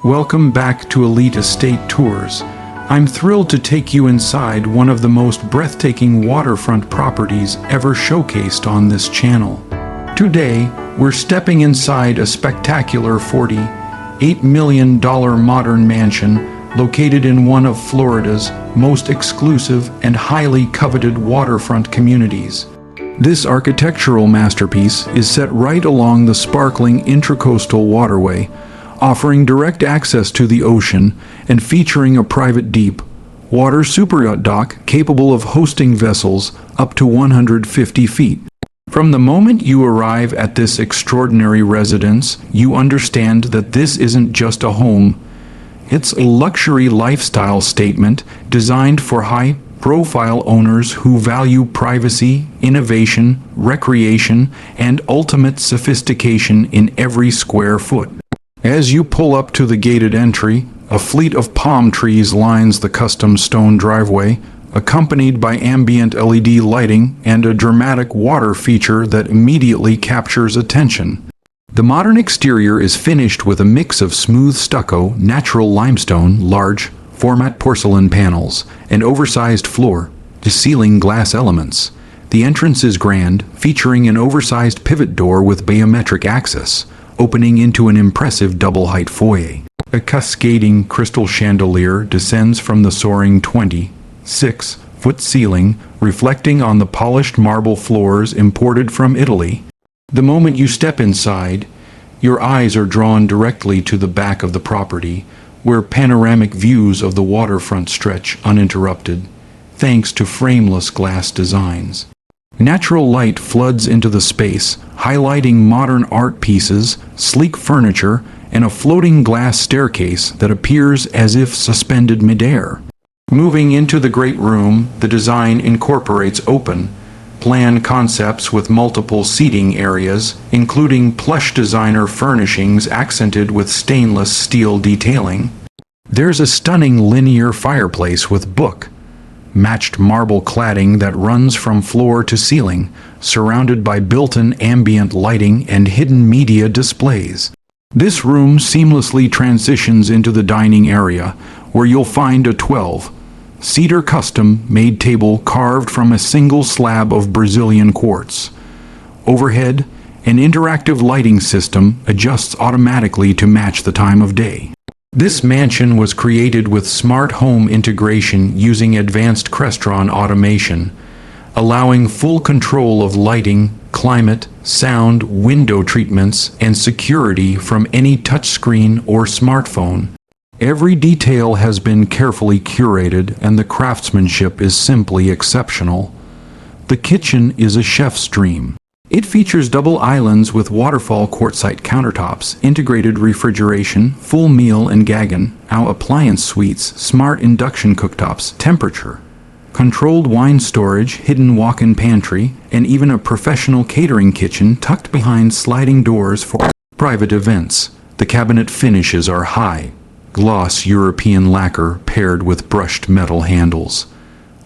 Welcome back to Elite Estate Tours. I'm thrilled to take you inside one of the most breathtaking waterfront properties ever showcased on this channel. Today, we're stepping inside a spectacular $48 million modern mansion located in one of Florida's most exclusive and highly coveted waterfront communities. This architectural masterpiece is set right along the sparkling Intracoastal Waterway, offering direct access to the ocean and featuring a private deep water superyacht dock capable of hosting vessels up to 150 feet. From the moment you arrive at this extraordinary residence, you understand that this isn't just a home. It's a luxury lifestyle statement designed for high-profile owners who value privacy, innovation, recreation, and ultimate sophistication in every square foot. As you pull up to the gated entry, a fleet of palm trees lines the custom stone driveway, accompanied by ambient LED lighting and a dramatic water feature that immediately captures attention. The modern exterior is finished with a mix of smooth stucco, natural limestone, large format porcelain panels, and oversized floor-to-ceiling glass elements. The entrance is grand, featuring an oversized pivot door with biometric access, opening into an impressive double-height foyer. A cascading crystal chandelier descends from the soaring 26-foot ceiling, reflecting on the polished marble floors imported from Italy. The moment you step inside, your eyes are drawn directly to the back of the property, where panoramic views of the waterfront stretch uninterrupted, thanks to frameless glass designs. Natural light floods into the space, highlighting modern art pieces, sleek furniture, and a floating glass staircase that appears as if suspended midair. Moving into the great room, the design incorporates open-plan concepts with multiple seating areas, including plush designer furnishings accented with stainless steel detailing. There's a stunning linear fireplace with matched marble cladding that runs from floor to ceiling, surrounded by built-in ambient lighting and hidden media displays. This room seamlessly transitions into the dining area, where you'll find a 12-seater custom-made table carved from a single slab of Brazilian quartz. Overhead, an interactive lighting system adjusts automatically to match the time of day. This mansion was created with smart home integration using advanced Crestron automation, allowing full control of lighting, climate, sound, window treatments, and security from any touchscreen or smartphone. Every detail has been carefully curated, and the craftsmanship is simply exceptional. The kitchen is a chef's dream. It features double islands with waterfall quartzite countertops, integrated refrigeration, full meal and appliance suites, smart induction cooktops, temperature-controlled wine storage, hidden walk-in pantry, and even a professional catering kitchen tucked behind sliding doors for private events. The cabinet finishes are high-gloss European lacquer paired with brushed metal handles.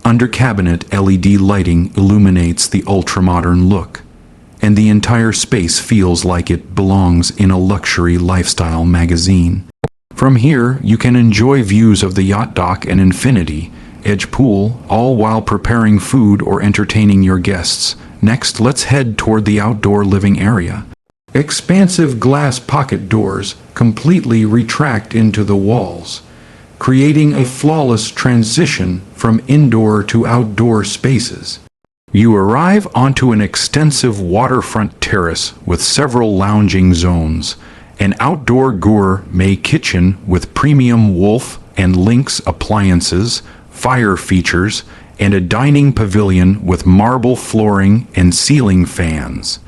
Under cabinet, LED lighting illuminates the ultra-modern look, and the entire space feels like it belongs in a luxury lifestyle magazine. From here, you can enjoy views of the yacht dock and infinity edge pool, all while preparing food or entertaining your guests. Next, let's head toward the outdoor living area. Expansive glass pocket doors completely retract into the walls, creating a flawless transition from indoor to outdoor spaces. You arrive onto an extensive waterfront terrace with several lounging zones, an outdoor gourmet kitchen with premium wolf and lynx appliances, fire features, and a dining pavilion with marble flooring and ceiling fans.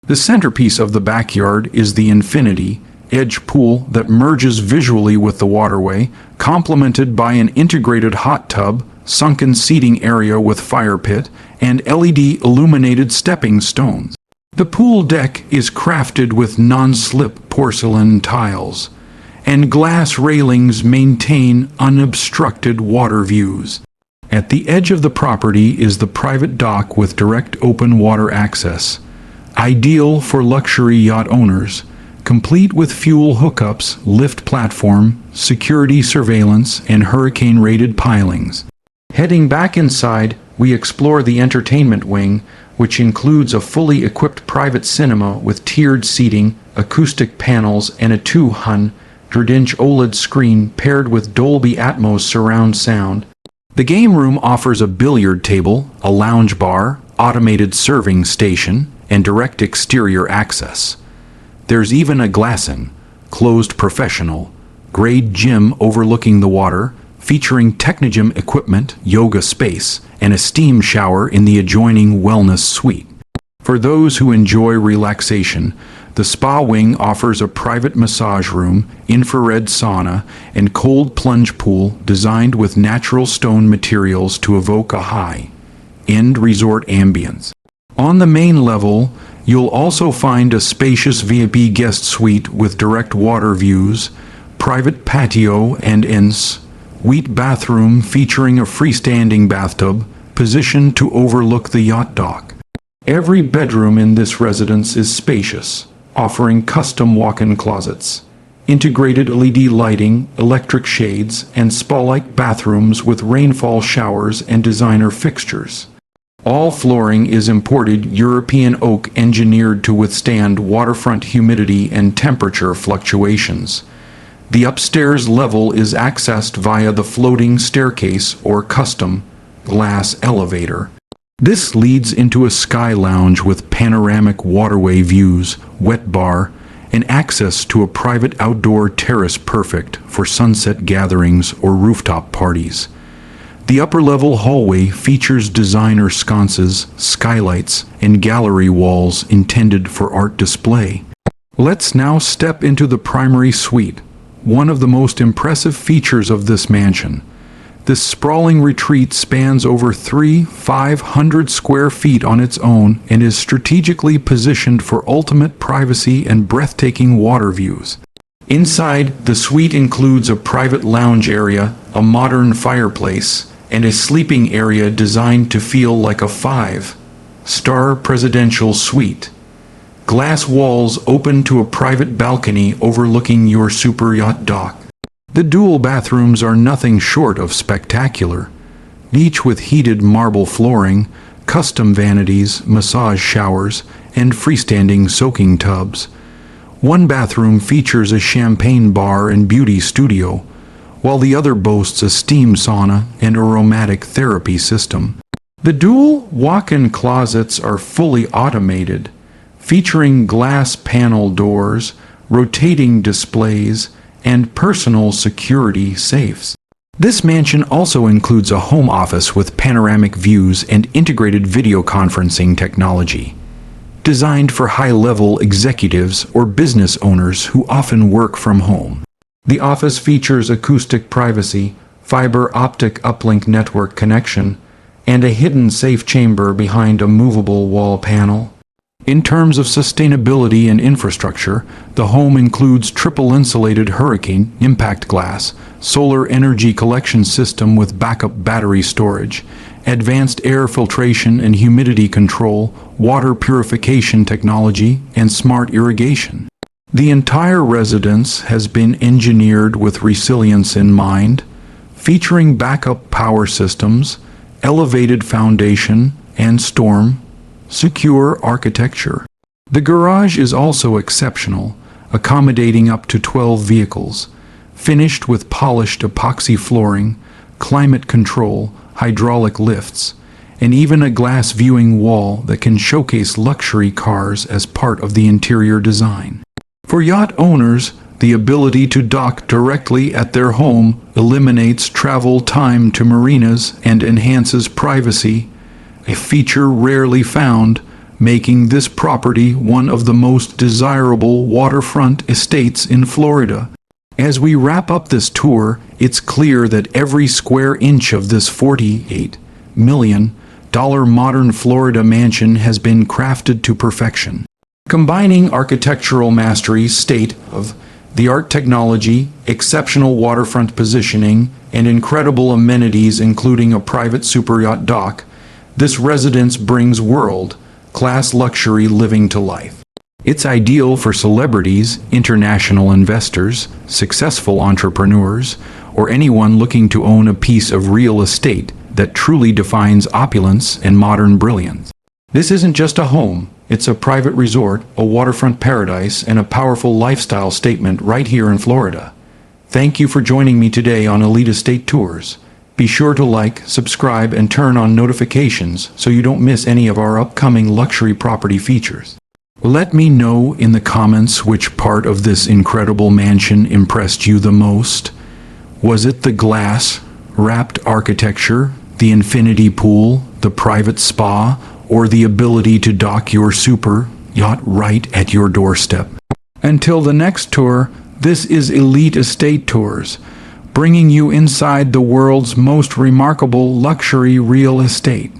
The centerpiece of the backyard is the infinity edge pool that merges visually with the waterway, complemented by an integrated hot tub, sunken seating area with fire pit, and LED illuminated stepping stones. The pool deck is crafted with non-slip porcelain tiles, and glass railings maintain unobstructed water views. At the edge of the property is the private dock with direct open water access, ideal for luxury yacht owners, complete with fuel hookups, lift platform, security surveillance, and hurricane-rated pilings. Heading back inside, we explore the entertainment wing, which includes a fully equipped private cinema with tiered seating, acoustic panels, and a 200-inch OLED screen paired with Dolby Atmos surround sound. The game room offers a billiard table, a lounge bar, automated serving station, and direct exterior access. There's even a glassing, closed professional, grade gym overlooking the water, featuring Technogym equipment, yoga space, and a steam shower in the adjoining wellness suite. For those who enjoy relaxation, the spa wing offers a private massage room, infrared sauna, and cold plunge pool designed with natural stone materials to evoke a high-end resort ambience. On the main level, you'll also find a spacious VIP guest suite with direct water views, private patio, and en-suite bathroom featuring a freestanding bathtub positioned to overlook the yacht dock. Every bedroom in this residence is spacious, offering custom walk-in closets, integrated LED lighting, electric shades, and spa-like bathrooms with rainfall showers and designer fixtures. All flooring is imported European oak engineered to withstand waterfront humidity and temperature fluctuations. The upstairs level is accessed via the floating staircase or custom glass elevator. This leads into a sky lounge with panoramic waterway views, wet bar, and access to a private outdoor terrace perfect for sunset gatherings or rooftop parties. The upper-level hallway features designer sconces, skylights, and gallery walls intended for art display. Let's now step into the primary suite, one of the most impressive features of this mansion. This sprawling retreat spans over 500 square feet on its own and is strategically positioned for ultimate privacy and breathtaking water views. Inside, the suite includes a private lounge area, a modern fireplace, and a sleeping area designed to feel like a 5-star presidential suite. Glass walls open to a private balcony overlooking your superyacht dock. The dual bathrooms are nothing short of spectacular, each with heated marble flooring, custom vanities, massage showers, and freestanding soaking tubs. One bathroom features a champagne bar and beauty studio, while the other boasts a steam sauna and aromatic therapy system. The dual walk-in closets are fully automated, featuring glass panel doors, rotating displays, and personal security safes. This mansion also includes a home office with panoramic views and integrated video conferencing technology, designed for high-level executives or business owners who often work from home. The office features acoustic privacy, fiber optic uplink network connection, and a hidden safe chamber behind a movable wall panel. In terms of sustainability and infrastructure, the home includes triple insulated hurricane impact glass, solar energy collection system with backup battery storage, advanced air filtration and humidity control, water purification technology, and smart irrigation. The entire residence has been engineered with resilience in mind, featuring backup power systems, elevated foundation, and storm-secure architecture. The garage is also exceptional, accommodating up to 12 vehicles, finished with polished epoxy flooring, climate control, hydraulic lifts, and even a glass viewing wall that can showcase luxury cars as part of the interior design. For yacht owners, the ability to dock directly at their home eliminates travel time to marinas and enhances privacy, a feature rarely found, making this property one of the most desirable waterfront estates in Florida. As we wrap up this tour, it's clear that every square inch of this $48 million modern Florida mansion has been crafted to perfection. Combining architectural mastery, state-of-the-art technology, exceptional waterfront positioning, and incredible amenities including a private superyacht dock, this residence brings world-class luxury living to life. It's ideal for celebrities, international investors, successful entrepreneurs, or anyone looking to own a piece of real estate that truly defines opulence and modern brilliance. This isn't just a home, it's a private resort, a waterfront paradise, and a powerful lifestyle statement right here in Florida. Thank you for joining me today on Elite Estate Tours. Be sure to like, subscribe, and turn on notifications so you don't miss any of our upcoming luxury property features. Let me know in the comments which part of this incredible mansion impressed you the most. Was it the glass-wrapped architecture, the infinity pool, the private spa, or the ability to dock your super yacht right at your doorstep? Until the next tour, this is Elite Estate Tours, bringing you inside the world's most remarkable luxury real estate.